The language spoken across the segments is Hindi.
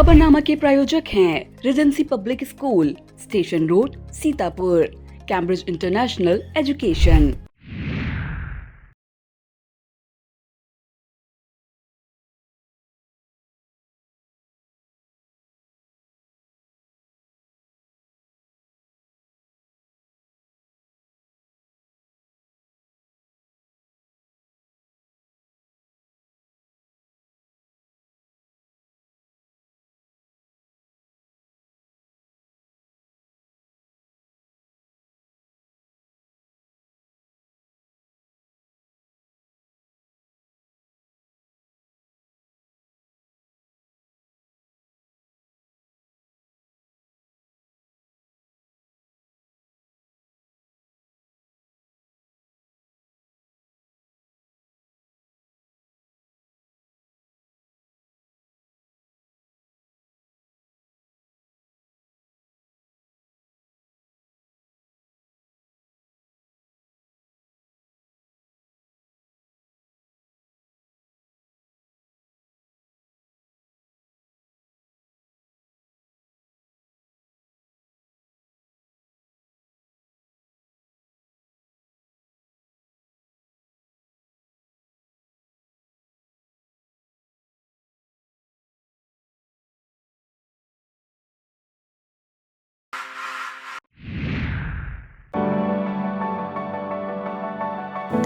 खबरनामा के प्रायोजक हैं Regency public school, station road, Sitapur, Cambridge international education.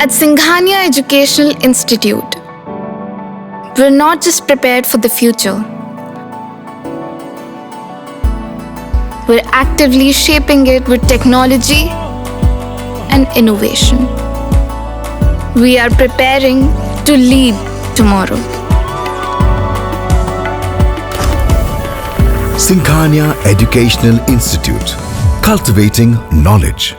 At Singhania Educational Institute, we're not just prepared for the future, we're actively shaping it with technology and innovation. We are preparing to lead tomorrow. Singhania Educational Institute, cultivating knowledge.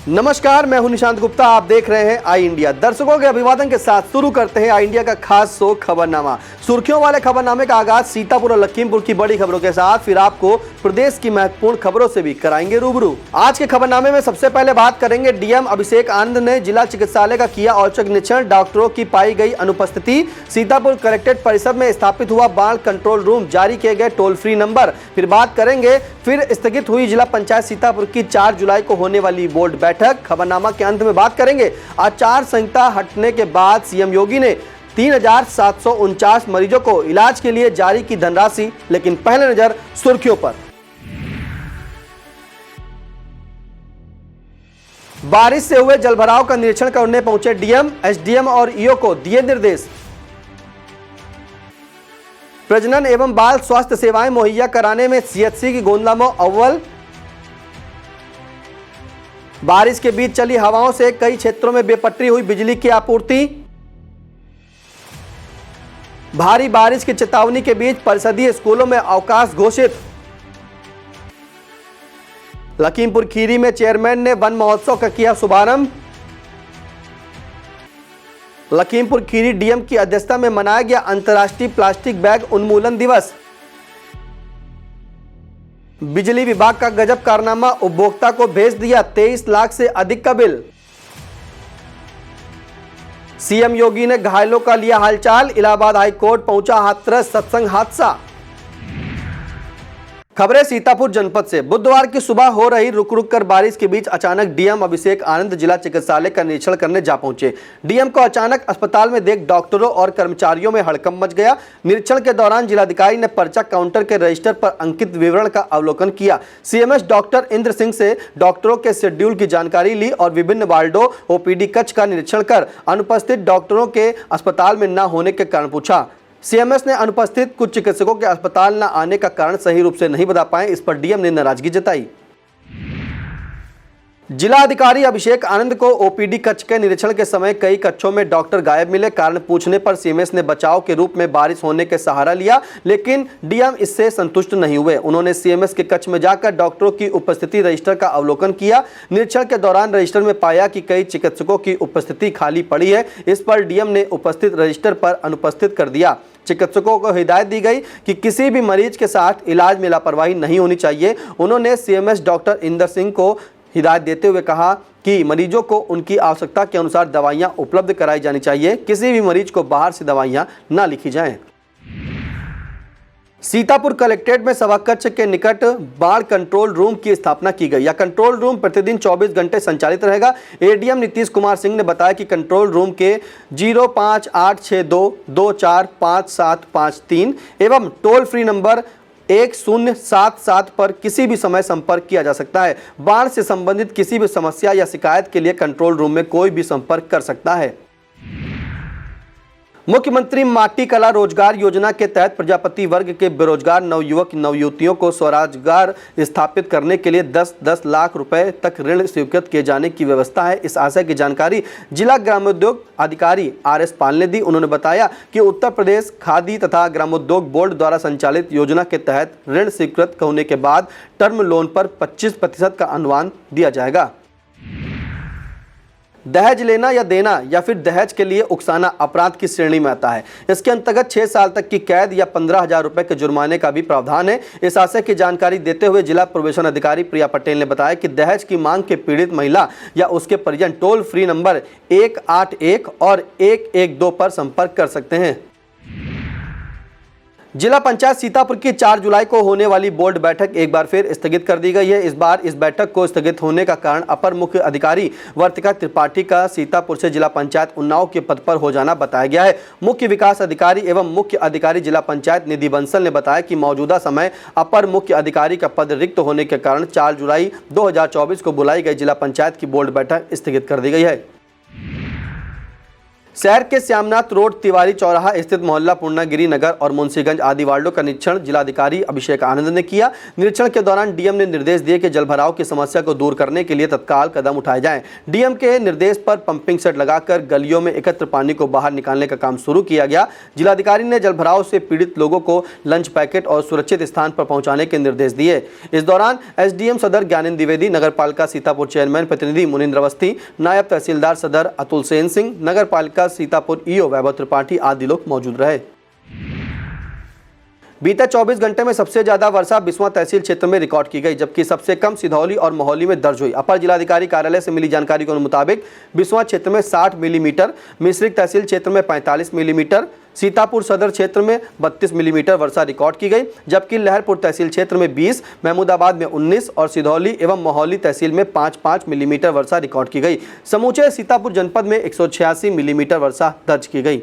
नमस्कार, मैं हूं निशांत गुप्ता। आप देख रहे हैं आई इंडिया। दर्शकों के अभिवादन के साथ शुरू करते हैं आई इंडिया का खास शो खबरनामा। सुर्खियों वाले खबरनामे का आगाज सीतापुर और लखीमपुर की बड़ी खबरों के साथ, फिर आपको प्रदेश की महत्वपूर्ण खबरों से भी कराएंगे रूबरू। आज के खबरनामे में सबसे पहले बात करेंगे डीएम अभिषेक आनंद ने जिला चिकित्सालय का किया औचक निरीक्षण, डॉक्टरों की पाई गई अनुपस्थिति। सीतापुर कलेक्ट्रेट परिसर में स्थापित हुआ बाढ़ कंट्रोल रूम, जारी किए गए टोल फ्री नंबर। फिर बात करेंगे फिर स्थगित हुई जिला पंचायत सीतापुर की 4 जुलाई को होने वाली बोर्ड बैठक। खबरनामा के अंत में बात करेंगे आचार संहिता हटने के बाद सीएम योगी ने 3749 मरीजों को इलाज के लिए जारी की धनराशि। लेकिन पहले नजर सुर्खियों पर। बारिश से हुए जलभराव का निरीक्षण करने पहुंचे डीएम, एसडीएम और ईओ को दिए निर्देश। प्रजनन एवं बाल स्वास्थ्य सेवाएं मुहैया कराने में सीएचसी की गोंदला अव्वल। बारिश के बीच चली हवाओं से कई क्षेत्रों में बेपटरी हुई बिजली की आपूर्ति। भारी बारिश की चेतावनी के बीच परिषदीय स्कूलों में अवकाश घोषित। लखीमपुर खीरी में चेयरमैन ने वन महोत्सव का किया शुभारंभ। लखीमपुर खीरी डीएम की अध्यक्षता में मनाया गया अंतर्राष्ट्रीय प्लास्टिक बैग उन्मूलन दिवस। बिजली विभाग का गजब कारनामा, उपभोक्ता को भेज दिया 23 लाख से अधिक का बिल। सीएम योगी ने घायलों का लिया हालचाल, इलाहाबाद हाई कोर्ट पहुंचा हाथरस सत्संग हादसा। खबरें सीतापुर जनपद से। बुधवार की सुबह हो रही रुक रुक कर बारिश के बीच अचानक डीएम अभिषेक आनंद जिला चिकित्सालय का निरीक्षण करने जा पहुंचे। डीएम को अचानक अस्पताल में देख डॉक्टरों और कर्मचारियों में हड़कंप मच गया। निरीक्षण के दौरान जिलाधिकारी ने पर्चा काउंटर के रजिस्टर पर अंकित विवरण का अवलोकन किया। सीएमएस डॉक्टर इंद्र सिंह से डॉक्टरों के शेड्यूल की जानकारी ली और विभिन्न वार्डों ओपीडी कक्ष का निरीक्षण कर अनुपस्थित डॉक्टरों के अस्पताल में न होने के कारण पूछा। सीएमएस ने अनुपस्थित कुछ चिकित्सकों के अस्पताल न आने का कारण सही रूप से नहीं बता पाए। इस पर डीएम ने नाराजगी जताई। जिला अधिकारी अभिषेक आनंद को ओपीडी कक्ष के निरीक्षण के समय कई कक्षों में डॉक्टर गायब मिले। कारण पूछने पर सीएमएस ने बचाव के रूप में बारिश होने के सहारा लिया, लेकिन डीएम इससे संतुष्ट नहीं हुए। उन्होंने सीएमएस के कक्ष में जाकर डॉक्टरों की उपस्थिति रजिस्टर का अवलोकन किया। निरीक्षण के दौरान रजिस्टर में पाया कि कई चिकित्सकों की उपस्थिति खाली पड़ी है। इस पर डीएम ने उपस्थित रजिस्टर पर अनुपस्थित कर दिया। चिकित्सकों को हिदायत दी गई कि किसी भी मरीज के साथ इलाज में लापरवाही नहीं होनी चाहिए। उन्होंने सीएमएस डॉक्टर इंदर सिंह को हिदायत देते हुए कहा कि मरीजों को उनकी आवश्यकता के अनुसार दवाइयां उपलब्ध कराई जानी चाहिए। किसी भी मरीज को बाहर से दवाइयां ना लिखी जाएं। सीतापुर कलेक्ट्रेट में सभा कक्ष के निकट बाढ़ कंट्रोल रूम की स्थापना की गई। यह कंट्रोल रूम प्रतिदिन 24 घंटे संचालित रहेगा। एडीएम नीतीश कुमार सिंह ने बताया कि कंट्रोल रूम के 058622455753 एवं टोल फ्री नंबर 1077 पर किसी भी समय संपर्क किया जा सकता है। बाढ़ से संबंधित किसी भी समस्या या शिकायत के लिए कंट्रोल रूम में कोई भी संपर्क कर सकता है। मुख्यमंत्री माटी कला रोजगार योजना के तहत प्रजापति वर्ग के बेरोजगार नवयुवक नवयुवतियों को स्वरोजगार स्थापित करने के लिए 10-10 लाख रुपए तक ऋण स्वीकृत किए जाने की व्यवस्था है। इस आशय की जानकारी जिला ग्रामोद्योग अधिकारी आर.एस. पाल ने दी। उन्होंने बताया कि उत्तर प्रदेश खादी तथा ग्रामोद्योग बोर्ड द्वारा संचालित योजना के तहत ऋण स्वीकृत होने के बाद टर्म लोन पर 25% का अनुदान दिया जाएगा। दहेज लेना या देना या फिर दहेज के लिए उकसाना अपराध की श्रेणी में आता है। इसके अंतर्गत 6 साल तक की कैद या 15,000 रुपए के जुर्माने का भी प्रावधान है। इस आशय की जानकारी देते हुए जिला प्रोबेशन अधिकारी प्रिया पटेल ने बताया कि दहेज की मांग के पीड़ित महिला या उसके परिजन टोल फ्री नंबर 181 और 112 पर संपर्क कर सकते हैं। जिला पंचायत सीतापुर की 4 जुलाई को होने वाली बोर्ड बैठक एक बार फिर स्थगित कर दी गई है। इस बार इस बैठक को स्थगित होने का कारण अपर मुख्य अधिकारी वर्तिका त्रिपाठी का सीतापुर से जिला पंचायत उन्नाव के पद पर हो जाना बताया गया है। मुख्य विकास अधिकारी एवं मुख्य अधिकारी जिला पंचायत निधि बंसल ने बताया कि मौजूदा समय अपर मुख्य अधिकारी का पद रिक्त होने के कारण 4 जुलाई 2024 को बुलाई गई जिला पंचायत की बोर्ड बैठक स्थगित कर दी गई है। शहर के श्यामनाथ रोड, तिवारी चौराहा स्थित मोहल्ला पूर्णागिरी नगर और मुंशीगंज आदि वार्डों का निरीक्षण जिलाधिकारी अभिषेक आनंद ने किया। निरीक्षण के दौरान डीएम ने निर्देश दिए कि जलभराव की समस्या को दूर करने के लिए तत्काल कदम उठाए जाएं। डीएम के निर्देश पर पंपिंग सेट लगाकर गलियों में एकत्र पानी को बाहर निकालने का काम शुरू किया गया। जिलाधिकारी ने जलभराव से पीड़ित लोगों को लंच पैकेट और सुरक्षित स्थान पर पहुंचाने के निर्देश दिए। इस दौरान एसडीएम सदर ज्ञानेंद्र द्विवेदी, नगर पालिका सीतापुर चेयरमैन प्रतिनिधि मुनिंद्र अवस्थी, नायब तहसीलदार सदर अतुल सेन सिंह, नगर पालिका सीतापुर ईओ वैभव त्रिपाठी आदि लोग मौजूद रहे। बीते 24 घंटे में सबसे ज्यादा वर्षा बिस्वा तहसील क्षेत्र में रिकॉर्ड की गई, जबकि सबसे कम सिधौली और मोहाली में दर्ज हुई। अपर जिलाधिकारी कार्यालय से मिली जानकारी के मुताबिक बिस्वा क्षेत्र में 60 मिलीमीटर, मिश्रिक तहसील क्षेत्र में 45 मिलीमीटर, सीतापुर सदर क्षेत्र में 32 मिलीमीटर वर्षा रिकॉर्ड की गई, जबकि लहरपुर तहसील क्षेत्र में 20, महमूदाबाद में 19 और सिधौली एवं मोहाली तहसील में 5-5 मिलीमीटर वर्षा रिकॉर्ड की गई। समूचे सीतापुर जनपद में 186 मिलीमीटर वर्षा दर्ज की गई।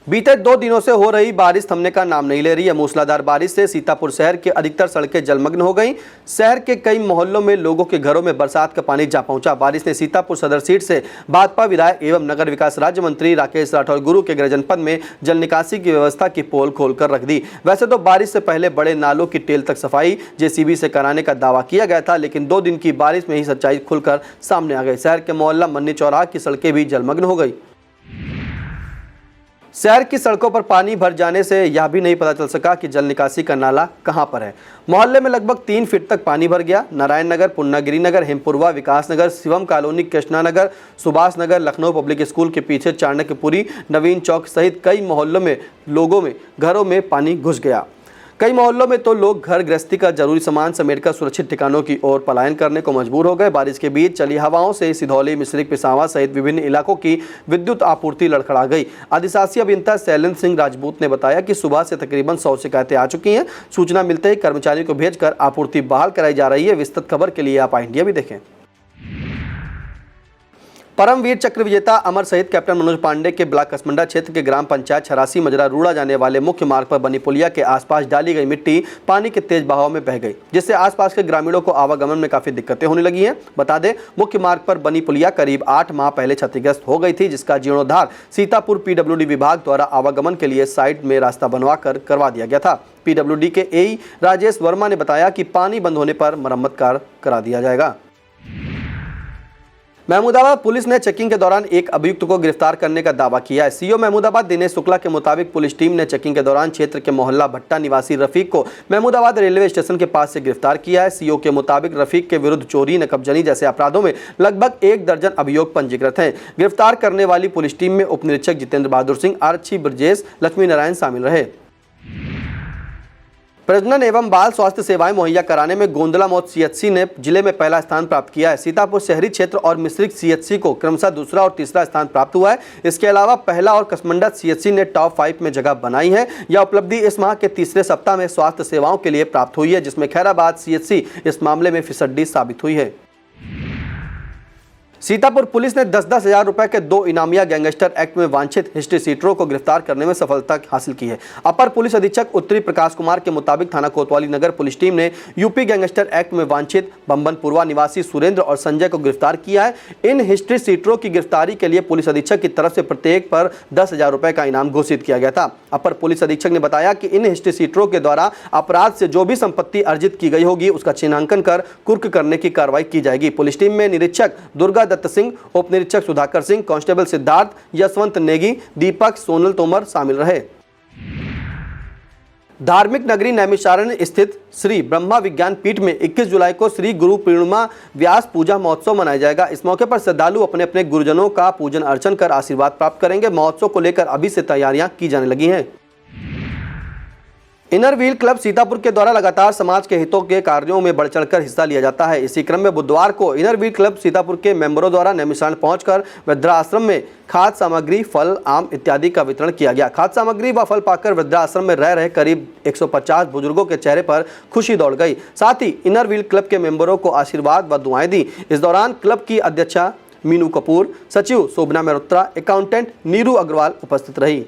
बीते 2 दिनों से हो रही बारिश थमने का नाम नहीं ले रही है। मूसलाधार बारिश से सीतापुर शहर के अधिकतर सड़कें जलमग्न हो गईं। शहर के कई मोहल्लों में लोगों के घरों में बरसात का पानी जा पहुंचा। बारिश ने सीतापुर सदर सीट से भाजपा विधायक एवं नगर विकास राज्य मंत्री राकेश राठौर गुरु के गृह जनपद में जल निकासी की व्यवस्था की पोल खोलकर रख दी। वैसे तो बारिश से पहले बड़े नालों की टेल तक सफाई जेसीबी से कराने का दावा किया गया था, लेकिन 2 दिन की बारिश में ही सच्चाई खुलकर सामने आ गई। शहर के मोहल्ला मन्नी चौराहा की सड़कें भी जलमग्न हो गई। शहर की सड़कों पर पानी भर जाने से यह भी नहीं पता चल सका कि जल निकासी का नाला कहां पर है। मोहल्ले में लगभग 3 फीट तक पानी भर गया। नारायण नगर, पूर्णागिरी नगर, हिमपुरवा, विकास नगर, Shivam colony, Krishna Nagar, Subhash Nagar, Lucknow public school के पीछे चाणक्यपुरी, नवीन चौक सहित कई मोहल्लों में लोगों में घरों में पानी घुस गया। कई मोहल्लों में तो लोग घर गृहस्थी का जरूरी सामान समेटकर सुरक्षित ठिकानों की ओर पलायन करने को मजबूर हो गए। बारिश के बीच चली हवाओं से सिधौली, मिश्रिक, पिसावा सहित विभिन्न इलाकों की विद्युत आपूर्ति लड़खड़ा गई। अधिशासी अभियंता शैलेंद्र सिंह राजपूत ने बताया कि सुबह से तकरीबन 100 शिकायतें आ चुकी हैं। सूचना मिलते ही कर्मचारियों को भेजकर आपूर्ति बहाल कराई जा रही है। विस्तृत खबर के लिए आप इंडिया भी देखें। परमवीर चक्र विजेता अमर शहीद कैप्टन मनोज पांडे के ब्लॉक कसमंडा क्षेत्र के ग्राम पंचायत 86 मजरा रूड़ा जाने वाले मुख्य मार्ग पर बनी पुलिया के आसपास डाली गई मिट्टी पानी के तेज बहाव में बह गई, जिससे आसपास के ग्रामीणों को आवागमन में काफी दिक्कतें होने लगी हैं। बता दें, मुख्य मार्ग पर बनी पुलिया करीब 8 माह पहले क्षतिग्रस्त हो गई थी, जिसका जीर्णोद्धार सीतापुर पीडब्ल्यूडी विभाग द्वारा आवागमन के लिए साइड में रास्ता बनवा कर करवा दिया गया था। पीडब्ल्यूडी के एई राजेश वर्मा ने बताया कि पानी बंद होने पर मरम्मत कार्य करा दिया जाएगा। महमूदाबाद पुलिस ने चेकिंग के दौरान एक अभियुक्त को गिरफ्तार करने का दावा किया है। सीओ महमूदाबाद दिनेश शुक्ला के मुताबिक पुलिस टीम ने चेकिंग के दौरान क्षेत्र के मोहल्ला भट्टा निवासी रफीक को महमूदाबाद रेलवे स्टेशन के पास से गिरफ्तार किया है। सीओ के मुताबिक रफीक के विरुद्ध चोरी, नकबजनी जैसे अपराधों में लगभग 1 दर्जन अभियोग पंजीकृत हैं। गिरफ्तार करने वाली पुलिस टीम में उप निरीक्षक जितेंद्र बहादुर सिंह, आरक्षी ब्रजेश, लक्ष्मी नारायण शामिल रहे। प्रजनन एवं बाल स्वास्थ्य सेवाएं मुहैया कराने में गोंदला मौत सीएचसी ने जिले में पहला स्थान प्राप्त किया है। सीतापुर शहरी क्षेत्र और मिश्रिक सीएचसी को क्रमशः दूसरा और तीसरा स्थान प्राप्त हुआ है। इसके अलावा पहला और कसमंडा सीएचसी ने टॉप 5 में जगह बनाई है। यह उपलब्धि इस माह के तीसरे सप्ताह में स्वास्थ्य सेवाओं के लिए प्राप्त हुई है, जिसमें खैराबाद सीएचसी इस मामले में फिसड्डी साबित हुई है। सीतापुर पुलिस ने 10-10 हजार रुपए के 2 इनामिया गैंगस्टर एक्ट में वांछित हिस्ट्री सीटरों को गिरफ्तार करने में सफलता हासिल की है। अपर पुलिस अधीक्षक उत्तरी प्रकाश कुमार के मुताबिक थाना कोतवाली नगर पुलिस टीम ने यूपी गैंगस्टर एक्ट में वांछित बम्बनपुरवा निवासी सुरेंद्र और संजय को गिरफ्तार किया है। इन हिस्ट्री सीटरों की गिरफ्तारी के लिए पुलिस अधीक्षक की तरफ से प्रत्येक पर 10,000 रुपए का इनाम घोषित किया गया था। अपर पुलिस अधीक्षक ने बताया कि इन हिस्ट्री सीटरों के द्वारा अपराध से जो भी संपत्ति अर्जित की गई होगी उसका चिन्हांकन कर कुर्क करने की कार्रवाई की जाएगी। पुलिस टीम में निरीक्षक दुर्गा दत्त सिंह, उप निरीक्षक सुधाकर सिंह, कांस्टेबल सिद्धार्थ, यशवंत नेगी, दीपक, सोनल तोमर शामिल रहे। धार्मिक नगरी नैमिषारण्य स्थित श्री ब्रह्मा विज्ञान पीठ में 21 जुलाई को श्री गुरु पूर्णिमा व्यास पूजा महोत्सव मनाया जाएगा। इस मौके पर श्रद्धालु अपने अपने गुरुजनों का पूजन अर्चन कर आशीर्वाद प्राप्त करेंगे। महोत्सव को लेकर अभी से तैयारियां की जाने लगी हैं। इनर व्हील क्लब सीतापुर के द्वारा लगातार समाज के हितों के कार्यों में बढ़ चढ़कर हिस्सा लिया जाता है। इसी क्रम में बुधवार को इनर व्हील क्लब सीतापुर के मेंबरों द्वारा नैमिषारण्य पहुंचकर वृद्धाश्रम में खाद्य सामग्री, फल, आम इत्यादि का वितरण किया गया। खाद्य सामग्री व फल पाकर वृद्धाश्रम में रह रहे करीब 150 बुजुर्गों के चेहरे पर खुशी दौड़ गई। साथ ही इनर व्हील क्लब के मेंबरों को आशीर्वाद व दुआएं दी। इस दौरान क्लब की अध्यक्षा मीनू कपूर, सचिव शोभना मेहरोत्रा, अकाउंटेंट नीरू अग्रवाल उपस्थित रही।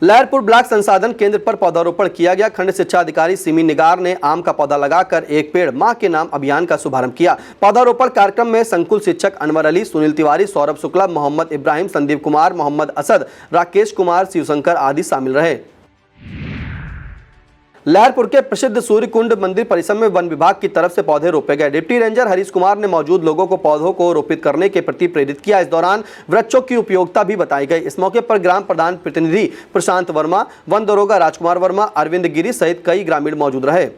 लहरपुर ब्लॉक संसाधन केंद्र पर पौधारोपण किया गया। खंड शिक्षा अधिकारी सिमी निगार ने आम का पौधा लगाकर एक पेड़ मां के नाम अभियान का शुभारंभ किया। पौधारोपण कार्यक्रम में संकुल शिक्षक अनवर अली, सुनील तिवारी, सौरभ शुक्ला, मोहम्मद इब्राहिम, संदीप कुमार, मोहम्मद असद, राकेश कुमार, शिवशंकर आदि शामिल रहे। लहरपुर के प्रसिद्ध सूर्य कुंड मंदिर परिसर में वन विभाग की तरफ से पौधे रोपे गए। डिप्टी रेंजर हरीश कुमार ने मौजूद लोगों को पौधों को रोपित करने के प्रति प्रेरित किया। इस दौरान वृक्षों की उपयोगिता भी बताई गई। इस मौके पर ग्राम प्रधान प्रतिनिधि प्रशांत वर्मा, वन दरोगा राजकुमार वर्मा, अरविंद गिरी सहित कई ग्रामीण मौजूद रहे।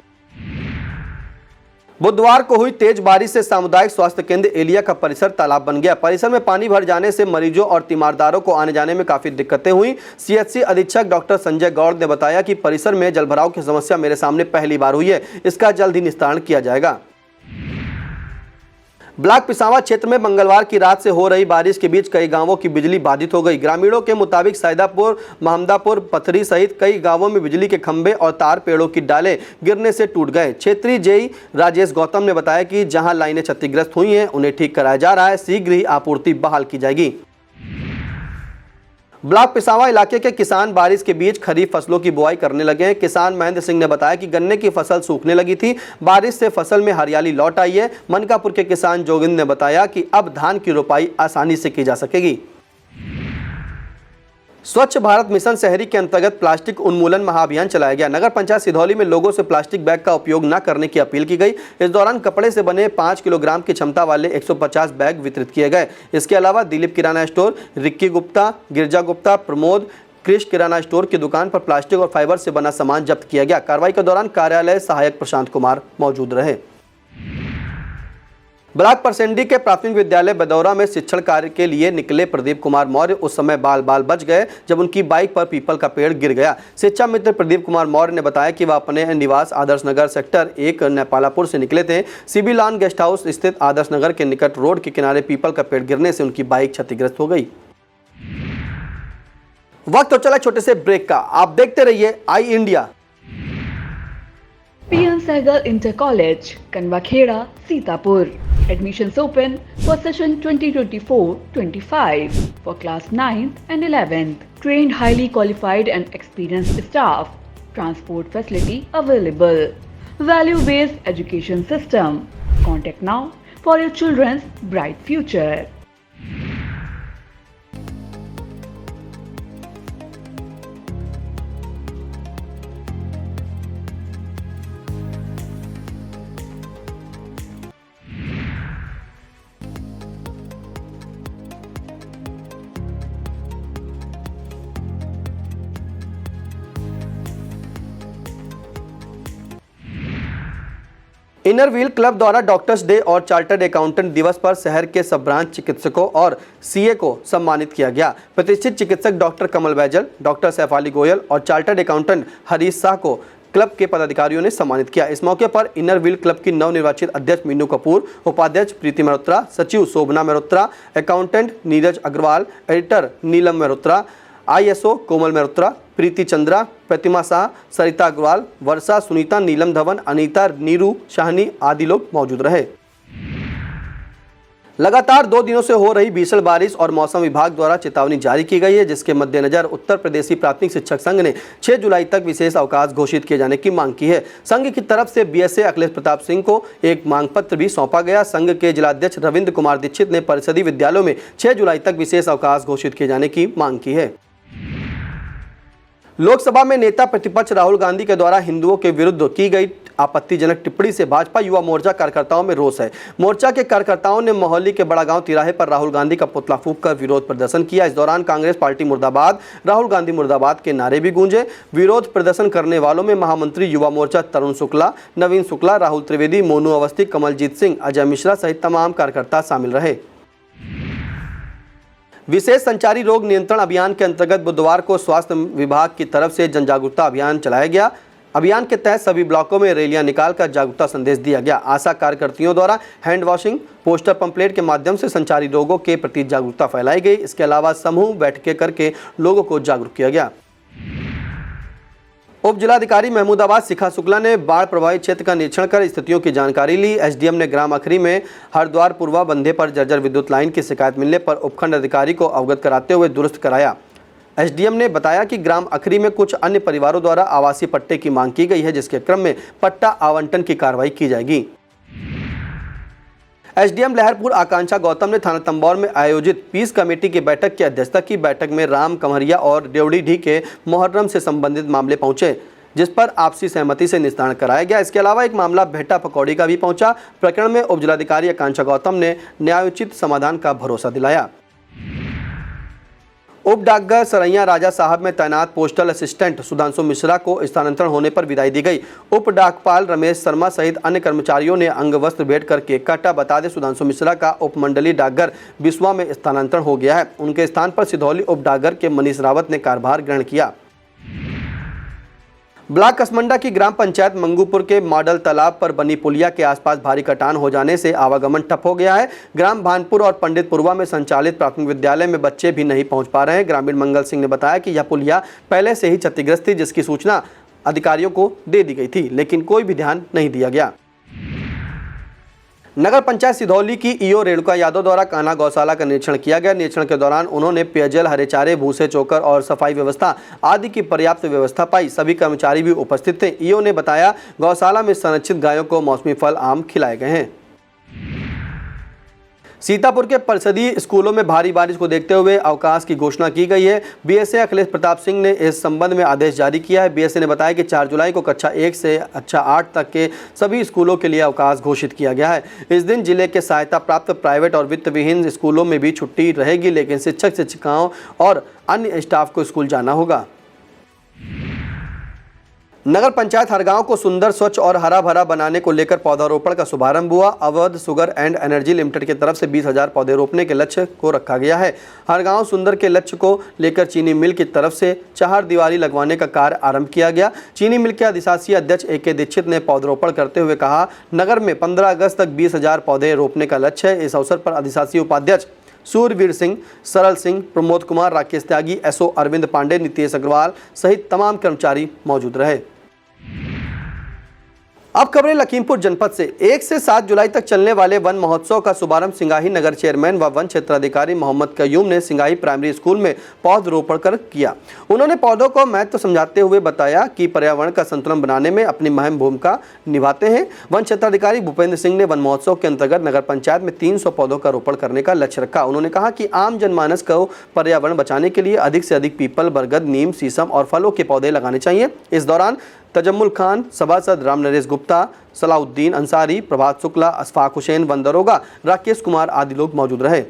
बुधवार को हुई तेज बारिश से सामुदायिक स्वास्थ्य केंद्र एलिया का परिसर तालाब बन गया। परिसर में पानी भर जाने से मरीजों और तीमारदारों को आने जाने में काफी दिक्कतें हुई। सीएचसी अधीक्षक डॉक्टर संजय गौड़ ने बताया कि परिसर में जलभराव की समस्या मेरे सामने पहली बार हुई है। इसका जल्द ही निस्तारण किया जाएगा। ब्लॉक पिसावा क्षेत्र में मंगलवार की रात से हो रही बारिश के बीच कई गांवों की बिजली बाधित हो गई। ग्रामीणों के मुताबिक सैदापुर, महमदापुर, पथरी सहित कई गांवों में बिजली के खंभे और तार पेड़ों की डालें गिरने से टूट गए। क्षेत्रीय जेई राजेश गौतम ने बताया कि जहां लाइनें क्षतिग्रस्त हुई हैं उन्हें ठीक कराया जा रहा है। शीघ्र ही आपूर्ति बहाल की जाएगी। ब्लॉक पिसावा इलाके के किसान बारिश के बीच खरीफ फसलों की बुआई करने लगे हैं। किसान महेंद्र सिंह ने बताया कि गन्ने की फसल सूखने लगी थी, बारिश से फसल में हरियाली लौट आई है। मनकापुर के किसान जोगिंद्र ने बताया कि अब धान की रोपाई आसानी से की जा सकेगी। स्वच्छ भारत मिशन शहरी के अंतर्गत प्लास्टिक उन्मूलन महाअभियान चलाया गया। नगर पंचायत सिधौली में लोगों से प्लास्टिक बैग का उपयोग न करने की अपील की गई। इस दौरान कपड़े से बने 5 किलोग्राम की क्षमता वाले 150 बैग वितरित किए गए। इसके अलावा दिलीप किराना स्टोर, रिक्की गुप्ता, गिरजा गुप्ता, प्रमोद, क्रिश किराना स्टोर की दुकान पर प्लास्टिक और फाइबर से बना सामान जब्त किया गया। कार्रवाई के दौरान कार्यालय सहायक प्रशांत कुमार मौजूद रहे। ब्लॉक परसेंडी के प्राथमिक विद्यालय बदौरा में शिक्षण कार्य के लिए निकले प्रदीप कुमार मौर्य उस समय बाल बच गए जब उनकी बाइक पर पीपल का पेड़ गिर गया। शिक्षा मित्र प्रदीप कुमार मौर्य ने बताया कि वह अपने निवास आदर्श नगर सेक्टर 1 नेपालापुर से निकले थे। सीबी लॉन गेस्ट हाउस स्थित आदर्श नगर के निकट रोड के किनारे पीपल का पेड़ गिरने से उनकी बाइक क्षतिग्रस्त हो गई। वक्त तो चला छोटे से ब्रेक का, आप देखते रहिए आई India. PN Sehgal Inter College, Kanwakheda, Sitapur. Admissions open for session 2024-25 for class 9th and 11th. Trained, highly qualified and experienced staff. Transport facility available. Value-based education system. Contact now for your children's bright future. Inner wheel club द्वारा डॉक्टर्स डे और चार्टर्ड अकाउंटेंट दिवस पर शहर के सब ब्रांच चिकित्सकों और सीए को सम्मानित किया गया। प्रतिष्ठित चिकित्सक डॉक्टर कमल बैजल, डॉक्टर सैफ अली गोयल और चार्टर्ड अकाउंटेंट हरीश शाह को क्लब के पदाधिकारियों ने सम्मानित किया। इस मौके पर इनर व्हील क्लब की नवनिर्वाचित अध्यक्ष मीनू कपूर, उपाध्यक्ष प्रीति मेहरोत्रा, सचिव शोभना मेहरोत्रा, अकाउंटेंट नीरज अग्रवाल, एडिटर नीलम मेहरोत्रा, आईएसओ कोमल मेहरोत्रा, प्रीति चंद्रा, प्रतिमा शाह, सरिता अग्रवाल, वर्षा, सुनीता, नीलम धवन, अनीता, नीरू, शाहनी आदि लोग मौजूद रहे। लगातार 2 दिनों से हो रही भीषण बारिश और मौसम विभाग द्वारा चेतावनी जारी की गई है, जिसके मद्देनजर उत्तर प्रदेशी प्राथमिक शिक्षक संघ ने 6 जुलाई तक विशेष अवकाश घोषित किए जाने की मांग की है। संघ की तरफ से बीएसए अखिलेश प्रताप सिंह को एक मांग पत्र भी सौंपा गया। संघ के जिलाध्यक्ष रविंद्र कुमार दीक्षित ने परिषदीय विद्यालयों में 6 जुलाई तक विशेष अवकाश घोषित किए जाने की मांग की है। लोकसभा में नेता प्रतिपक्ष राहुल गांधी के द्वारा हिंदुओं के विरुद्ध की गई आपत्तिजनक टिप्पणी से भाजपा युवा मोर्चा कार्यकर्ताओं में रोष है। मोर्चा के कार्यकर्ताओं ने मोहाली के बड़ा गांव तिराहे पर राहुल गांधी का पुतला फूंककर विरोध प्रदर्शन किया। इस दौरान कांग्रेस पार्टी मुर्दाबाद, राहुल गांधी मुर्दाबाद के नारे भी गूंजे। विरोध प्रदर्शन करने वालों में महामंत्री युवा मोर्चा तरुण शुक्ला, नवीन शुक्ला, राहुल त्रिवेदी, मोनू अवस्थी, कमलजीत सिंह, अजय मिश्रा सहित तमाम कार्यकर्ता शामिल रहे। विशेष संचारी रोग नियंत्रण अभियान के अंतर्गत बुधवार को स्वास्थ्य विभाग की तरफ से जन जागरूकता अभियान चलाया गया। अभियान के तहत सभी ब्लॉकों में रैलियां निकालकर जागरूकता संदेश दिया गया। आशा कार्यकर्तियों द्वारा हैंड वॉशिंग, पोस्टर पंपलेट के माध्यम से संचारी रोगों के प्रति जागरूकता फैलाई गई। इसके अलावा समूह बैठकें करके लोगों को जागरूक किया गया। उप जिलाधिकारी महमूदाबाद शिखा शुक्ला ने बाढ़ प्रभावित क्षेत्र का निरीक्षण कर स्थितियों की जानकारी ली। एसडीएम ने ग्राम अखरी में हरद्वार पूर्वा बंधे पर जर्जर विद्युत लाइन की शिकायत मिलने पर उपखंड अधिकारी को अवगत कराते हुए दुरुस्त कराया। एसडीएम ने बताया कि ग्राम अखरी में कुछ अन्य परिवारों द्वारा आवासीय पट्टे की मांग की गई है, जिसके क्रम में पट्टा आवंटन की कार्रवाई की जाएगी। एसडीएम लहरपुर आकांक्षा गौतम ने थाना तंबौर में आयोजित पीस कमेटी की बैठक की अध्यक्षता की। बैठक में राम कमरिया और देवड़ी के मुहर्रम से संबंधित मामले पहुंचे, जिस पर आपसी सहमति से निस्तारण कराया गया। इसके अलावा एक मामला भेटा पकौड़ी का भी पहुंचा। प्रकरण में उप जिलाधिकारी आकांक्षा गौतम ने न्यायोचित समाधान का भरोसा दिलाया। उप डाकघर सरैया राजा साहब में तैनात पोस्टल असिस्टेंट सुधांशु मिश्रा को स्थानांतरण होने पर विदाई दी गई। उप डाकपाल रमेश शर्मा सहित अन्य कर्मचारियों ने अंग वस्त्र भेंट कर केक काटा। बता दें, सुधांशु मिश्रा का उपमंडलीय डाकघर बिस्वा में स्थानांतरण हो गया है। उनके स्थान पर सिधौली उप डाकघर के मनीष रावत ने कार्यभार ग्रहण किया। ब्लॉक कसमंडा की ग्राम पंचायत मंगूपुर के मॉडल तालाब पर बनी पुलिया के आसपास भारी कटान हो जाने से आवागमन ठप हो गया है। ग्राम भानपुर और पंडितपुरवा में संचालित प्राथमिक विद्यालय में बच्चे भी नहीं पहुंच पा रहे हैं। ग्रामीण मंगल सिंह ने बताया कि यह पुलिया पहले से ही क्षतिग्रस्त थी, जिसकी सूचना अधिकारियों को दे दी गई थी, लेकिन कोई भी ध्यान नहीं दिया गया। नगर पंचायत सिधौली की ईओ रेणुका यादव द्वारा कान्हा गौशाला का निरीक्षण किया गया। निरीक्षण के दौरान उन्होंने पेयजल, हरे चारे, भूसे, चोकर और सफाई व्यवस्था आदि की पर्याप्त व्यवस्था पाई। सभी कर्मचारी भी उपस्थित थे। ईओ ने बताया, गौशाला में संरक्षित गायों को मौसमी फल, आम खिलाए गए हैं। सीतापुर के परिषदीय स्कूलों में भारी बारिश को देखते हुए अवकाश की घोषणा की गई है। बीएसए अखिलेश प्रताप सिंह ने इस संबंध में आदेश जारी किया है। बीएसए ने बताया कि 4 जुलाई को कक्षा 1 से कक्षा 8 तक के सभी स्कूलों के लिए अवकाश घोषित किया गया है। इस दिन जिले के सहायता प्राप्त प्राइवेट और वित्त विहीन स्कूलों में भी छुट्टी रहेगी, लेकिन शिक्षक, शिक्षिकाओं और अन्य स्टाफ को स्कूल जाना होगा। नगर पंचायत हरगांव को सुंदर, स्वच्छ और हरा भरा बनाने को लेकर पौधारोपण का शुभारंभ हुआ। Awadh sugar and energy limited की तरफ से 20,000 पौधे रोपने के लक्ष्य को रखा गया है। हरगांव सुंदर के लक्ष्य को लेकर चीनी मिल की तरफ से चार दीवारी लगवाने का कार्य आरंभ किया गया। चीनी मिल के अधिशासी अध्यक्ष AK दीक्षित ने पौधरोपण करते हुए कहा, नगर में 15 अगस्त तक 20,000 पौधे रोपने का लक्ष्य है। इस अवसर पर अधिशासी उपाध्यक्ष सूरवीर सिंह, सरल सिंह, प्रमोद कुमार, राकेश त्यागी, SO अरविंद पांडे, नितेश अग्रवाल सहित तमाम कर्मचारी मौजूद रहे। अब खबरें लखीमपुर जनपद से। 1 से 7 जुलाई तक चलने वाले वन महोत्सव का शुभारंभ सिंगाही नगर चेयरमैन व वन क्षेत्राधिकारी मोहम्मद कयूम ने सिंगाही प्राइमरी स्कूल में पौधरोपण कर किया। उन्होंने पौधों को महत्व समझाते हुए बताया कि पर्यावरण का संतुलन बनाने में अपनी अहम भूमिका निभाते हैं। वन क्षेत्राधिकारी भूपेंद्र सिंह ने वन महोत्सव के अंतर्गत नगर पंचायत में 300 पौधों का रोपण करने का लक्ष्य रखा। उन्होंने कहा कि आम जनमानस को पर्यावरण बचाने के लिए अधिक से अधिक पीपल, बरगद, नीम, शीशम और फलों के पौधे लगाने चाहिए। इस दौरान तजम्मुल खान, सभासद राम नरेश गुप्ता, सलाउद्दीन अंसारी, प्रभात शुक्ला, अशफाक हुसैन, वन दरोगा राकेश कुमार आदि लोग मौजूद रहे।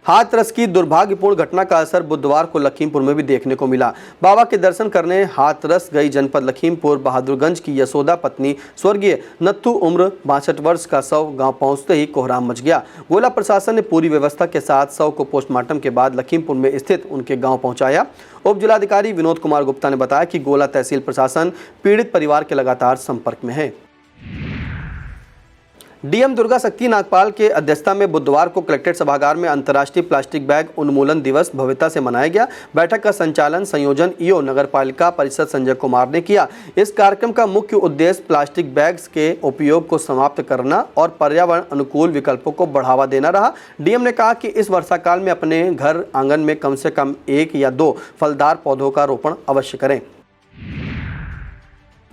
हाथरस की दुर्भाग्यपूर्ण घटना का असर बुधवार को लखीमपुर में भी देखने को मिला। बाबा के दर्शन करने हाथरस गई जनपद लखीमपुर बहादुरगंज की यशोदा पत्नी स्वर्गीय नत्थू उम्र 62 वर्ष का शव गांव पहुंचते ही कोहराम मच गया। गोला प्रशासन ने पूरी व्यवस्था के साथ शव को पोस्टमार्टम के बाद लखीमपुर में स्थित उनके गाँव पहुँचाया। उप जिलाधिकारी विनोद कुमार गुप्ता ने बताया कि गोला तहसील प्रशासन पीड़ित परिवार के लगातार संपर्क में है। डीएम दुर्गा शक्ति नागपाल के अध्यक्षता में बुधवार को कलेक्ट्रेट सभागार में अंतर्राष्ट्रीय प्लास्टिक बैग उन्मूलन दिवस भव्यता से मनाया गया। बैठक का संचालन संयोजन ईओ नगरपालिका परिषद संजय कुमार ने किया। इस कार्यक्रम का मुख्य उद्देश्य प्लास्टिक बैग्स के उपयोग को समाप्त करना और पर्यावरण अनुकूल विकल्पों को बढ़ावा देना रहा। डीएम ने कहा कि इस वर्षा काल में अपने घर आंगन में कम से कम 1 या 2 फलदार पौधों का रोपण अवश्य करें।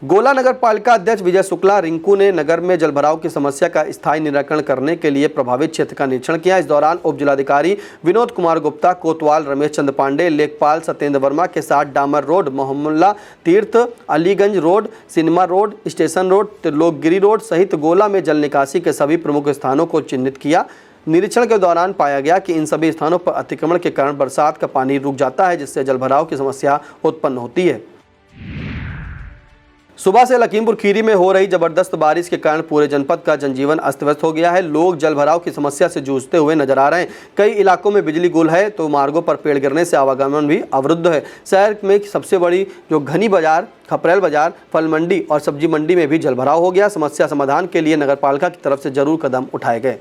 गोला नगर पालिका अध्यक्ष विजय शुक्ला रिंकू ने नगर में जलभराव की समस्या का स्थायी निराकरण करने के लिए प्रभावित क्षेत्र का निरीक्षण किया। इस दौरान उप जिलाधिकारी विनोद कुमार गुप्ता, कोतवाल रमेश चंद्र पांडे, लेखपाल सत्येंद्र वर्मा के साथ डामर रोड, मोहम्मला तीर्थ, Aliganj road, cinema road, station road, Trilokgiri road सहित गोला में जल निकासी के सभी प्रमुख स्थानों को चिन्हित किया। निरीक्षण के दौरान पाया गया कि इन सभी स्थानों पर अतिक्रमण के कारण बरसात का पानी रुक जाता है, जिससे जलभराव की समस्या उत्पन्न होती है। सुबह से लखीमपुर खीरी में हो रही जबरदस्त बारिश के कारण पूरे जनपद का जनजीवन अस्त व्यस्त हो गया है। लोग जलभराव की समस्या से जूझते हुए नजर आ रहे हैं। कई इलाकों में बिजली गुल है तो मार्गों पर पेड़ गिरने से आवागमन भी अवरुद्ध है। शहर में सबसे बड़ी जो घनी बाजार, खपरेल बाजार, फल मंडी और सब्जी मंडी में भी जलभराव हो गया। समस्या समाधान के लिए नगरपालिका की तरफ से जरूर कदम उठाए गए।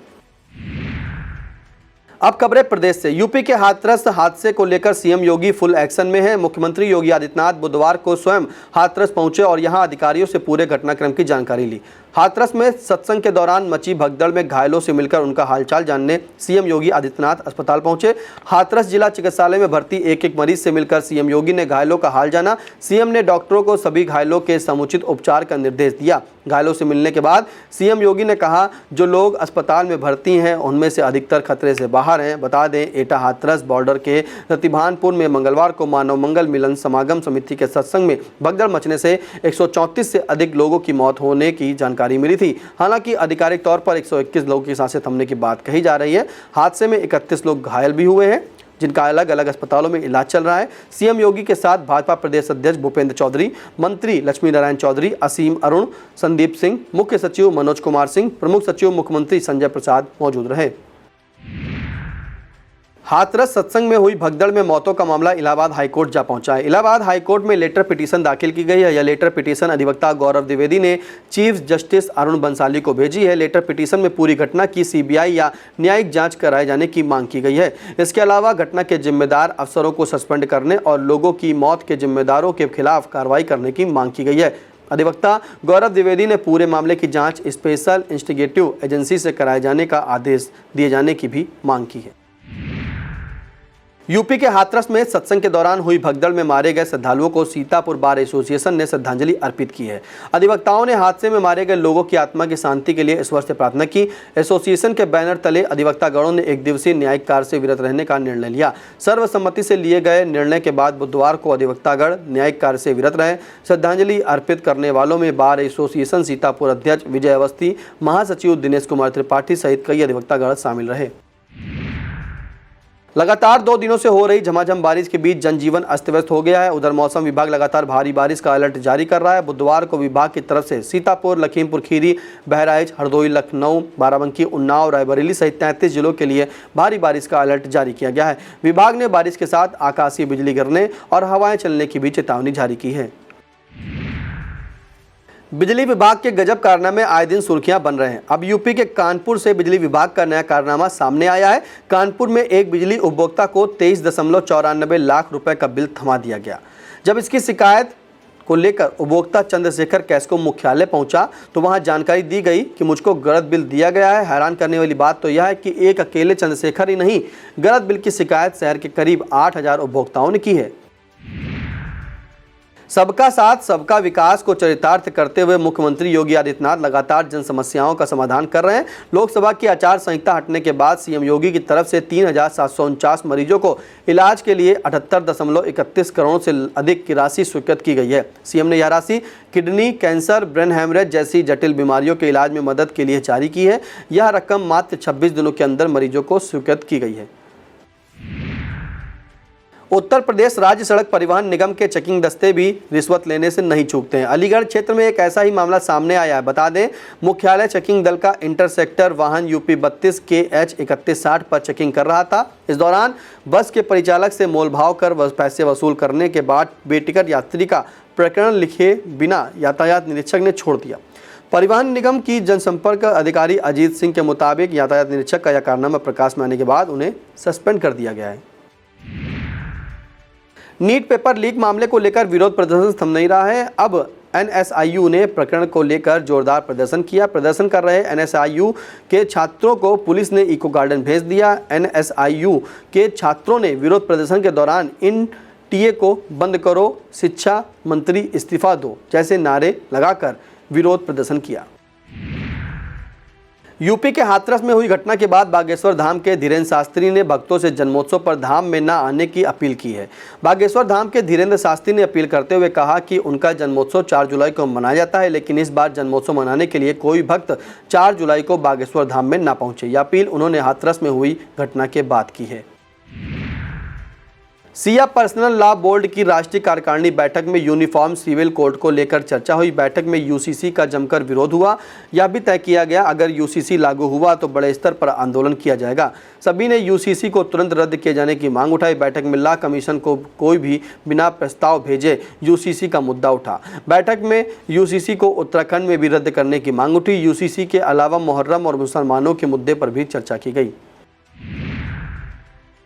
अब खबरें प्रदेश से। यूपी के हाथरस हादसे को लेकर सीएम योगी फुल एक्शन में हैं। मुख्यमंत्री योगी आदित्यनाथ बुधवार को स्वयं हाथरस पहुंचे और यहां अधिकारियों से पूरे घटनाक्रम की जानकारी ली। हाथरस में सत्संग के दौरान मची भगदड़ में घायलों से मिलकर उनका हालचाल जानने सीएम योगी आदित्यनाथ अस्पताल पहुंचे। हाथरस जिला चिकित्सालय में भर्ती एक मरीज से मिलकर सीएम योगी ने घायलों का हाल जाना। सीएम ने डॉक्टरों को सभी घायलों के समुचित उपचार का निर्देश दिया। घायलों से मिलने के बाद सीएम योगी ने कहा, जो लोग अस्पताल में भर्ती हैं उनमें से अधिकतर खतरे से बाहर हैं। बता दें, एटा हाथरस बॉर्डर के रतिभानपुर में मंगलवार को मानव मंगल मिलन समागम समिति के सत्संग में भगदड़ मचने से 134 से अधिक लोगों की मौत होने की जानकारी मिली थी। हालांकि आधिकारिक तौर पर 121 लोगों की सांसें थमने की बात कही जा रही है। हादसे में 31 लोग घायल भी हुए हैं, जिनका अलग अलग अस्पतालों में इलाज चल रहा है। सीएम योगी के साथ भाजपा प्रदेश अध्यक्ष भूपेंद्र चौधरी, मंत्री लक्ष्मी नारायण चौधरी, असीम अरुण, संदीप सिंह, मुख्य सचिव मनोज कुमार सिंह, प्रमुख सचिव मुख्यमंत्री संजय प्रसाद मौजूद रहे। हाथरस सत्संग में हुई भगदड़ में मौतों का मामला इलाहाबाद हाईकोर्ट जा पहुंचा है। इलाहाबाद हाईकोर्ट में लेटर पिटीशन दाखिल की गई है। यह लेटर पिटीशन अधिवक्ता गौरव द्विवेदी ने चीफ जस्टिस अरुण बंसाली को भेजी है। लेटर पिटीशन में पूरी घटना की सीबीआई या न्यायिक जांच कराए जाने की मांग की गई है। इसके अलावा घटना के जिम्मेदार अफसरों को सस्पेंड करने और लोगों की मौत के जिम्मेदारों के खिलाफ कार्रवाई करने की मांग की गई है। अधिवक्ता गौरव द्विवेदी ने पूरे मामले की जाँच स्पेशल इंवेस्टिगेटिव एजेंसी से कराए जाने का आदेश दिए जाने की भी मांग की है। यूपी के हाथरस में सत्संग के दौरान हुई भगदड़ में मारे गए श्रद्धालुओं को सीतापुर बार एसोसिएशन ने श्रद्धांजलि अर्पित की है। अधिवक्ताओं ने हादसे में मारे गए लोगों की आत्मा की शांति के लिए ईश्वर से प्रार्थना की। एसोसिएशन के बैनर तले अधिवक्तागणों ने 1 दिवसीय न्यायिक कार्य से विरत रहने का निर्णय लिया। सर्वसम्मति से लिए गए निर्णय के बाद बुधवार को अधिवक्तागण न्यायिक कार्य से विरत रहे। श्रद्धांजलि अर्पित करने वालों में बार एसोसिएशन सीतापुर अध्यक्ष विजय अवस्थी, महासचिव दिनेश कुमार त्रिपाठी सहित कई अधिवक्तागण शामिल रहे। लगातार 2 दिनों से हो रही झमाझम बारिश के बीच जनजीवन अस्त व्यस्त हो गया है। उधर मौसम विभाग लगातार भारी बारिश का अलर्ट जारी कर रहा है। बुधवार को विभाग की तरफ से सीतापुर, लखीमपुर खीरी, बहराइच, हरदोई, लखनऊ, बाराबंकी, उन्नाव, रायबरेली सहित 33 जिलों के लिए भारी बारिश का अलर्ट जारी किया गया है। विभाग ने बारिश के साथ आकाशीय बिजली गिरने और हवाएं चलने की भी चेतावनी जारी की है। बिजली विभाग के गजब कारनामे आए दिन सुर्खियां बन रहे हैं। अब यूपी के कानपुर से बिजली विभाग का नया कारनामा सामने आया है। कानपुर में एक बिजली उपभोक्ता को 23.94 लाख रुपए का बिल थमा दिया गया। जब इसकी शिकायत को लेकर उपभोक्ता चंद्रशेखर कैस्को मुख्यालय पहुंचा तो वहां जानकारी दी गई कि मुझको गलत बिल दिया गया है। हैरान करने वाली बात तो यह है कि एक अकेले चंद्रशेखर ही नहीं, गलत बिल की शिकायत शहर के करीब 8000 उपभोक्ताओं ने की है। सबका साथ सबका विकास को चरितार्थ करते हुए मुख्यमंत्री योगी आदित्यनाथ लगातार जन समस्याओं का समाधान कर रहे हैं। लोकसभा की आचार संहिता हटने के बाद सीएम योगी की तरफ से 3749 मरीजों को इलाज के लिए 78.31 करोड़ से अधिक की राशि स्वीकृत की गई है। सीएम ने यह राशि किडनी, कैंसर, ब्रेन हेमरेज जैसी जटिल बीमारियों के इलाज में मदद के लिए जारी की है। यह रकम मात्र 26 दिनों के अंदर मरीजों को स्वीकृत की गई है। उत्तर प्रदेश राज्य सड़क परिवहन निगम के चेकिंग दस्ते भी रिश्वत लेने से नहीं चूकते हैं। अलीगढ़ क्षेत्र में एक ऐसा ही मामला सामने आया है। बता दें, मुख्यालय चेकिंग दल का इंटरसेक्टर वाहन यूपी 32 KH 3160 पर चेकिंग कर रहा था। इस दौरान बस के परिचालक से मोलभाव कर पैसे वसूल करने के बाद बेटिकट यात्री का प्रकरण लिखे बिना यातायात निरीक्षक ने छोड़ दिया। परिवहन निगम की जनसंपर्क अधिकारी अजीत सिंह के मुताबिक यातायात निरीक्षक का यह कारनामा प्रकाश में आने के बाद उन्हें सस्पेंड कर दिया गया है। नीट पेपर लीक मामले को लेकर विरोध प्रदर्शन थम नहीं रहा है। अब NSIU ने प्रकरण को लेकर जोरदार प्रदर्शन किया। प्रदर्शन कर रहे NSIU के छात्रों को पुलिस ने इको गार्डन भेज दिया। NSIU के छात्रों ने विरोध प्रदर्शन के दौरान इन टीए को बंद करो, शिक्षा मंत्री इस्तीफा दो जैसे नारे लगाकर विरोध प्रदर्शन किया। यूपी के हाथरस में हुई घटना के बाद बागेश्वर धाम के धीरेन्द्र शास्त्री ने भक्तों से जन्मोत्सव पर धाम में न आने की अपील की है। बागेश्वर धाम के धीरेन्द्र शास्त्री ने अपील करते हुए कहा कि उनका जन्मोत्सव 4 जुलाई को मनाया जाता है, लेकिन इस बार जन्मोत्सव मनाने के लिए कोई भक्त 4 जुलाई को बागेश्वर धाम में न पहुंचे। यह अपील उन्होंने हाथरस में हुई घटना के बाद की है। सिया पर्सनल लॉ बोर्ड की राष्ट्रीय कार्यकारिणी बैठक में यूनिफॉर्म सिविल कोड को लेकर चर्चा हुई। बैठक में यूसीसी का जमकर विरोध हुआ। यह भी तय किया गया, अगर यूसीसी लागू हुआ तो बड़े स्तर पर आंदोलन किया जाएगा। सभी ने यूसीसी को तुरंत रद्द किए जाने की मांग उठाई। बैठक में लॉ कमीशन को कोई भी बिना प्रस्ताव भेजे यूसीसी का मुद्दा उठा। बैठक में यूसीसी को उत्तराखंड में भी रद्द करने की मांग उठी। यूसीसी के अलावा मुहर्रम और मुसलमानों के मुद्दे पर भी चर्चा की गई।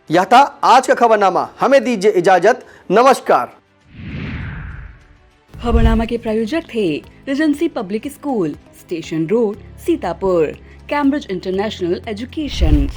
यह था आज का खबरनामा। हमें दीजिए इजाजत। नमस्कार। खबरनामा के प्रायोजक थे Regency public school, station road, Sitapur, Cambridge international education.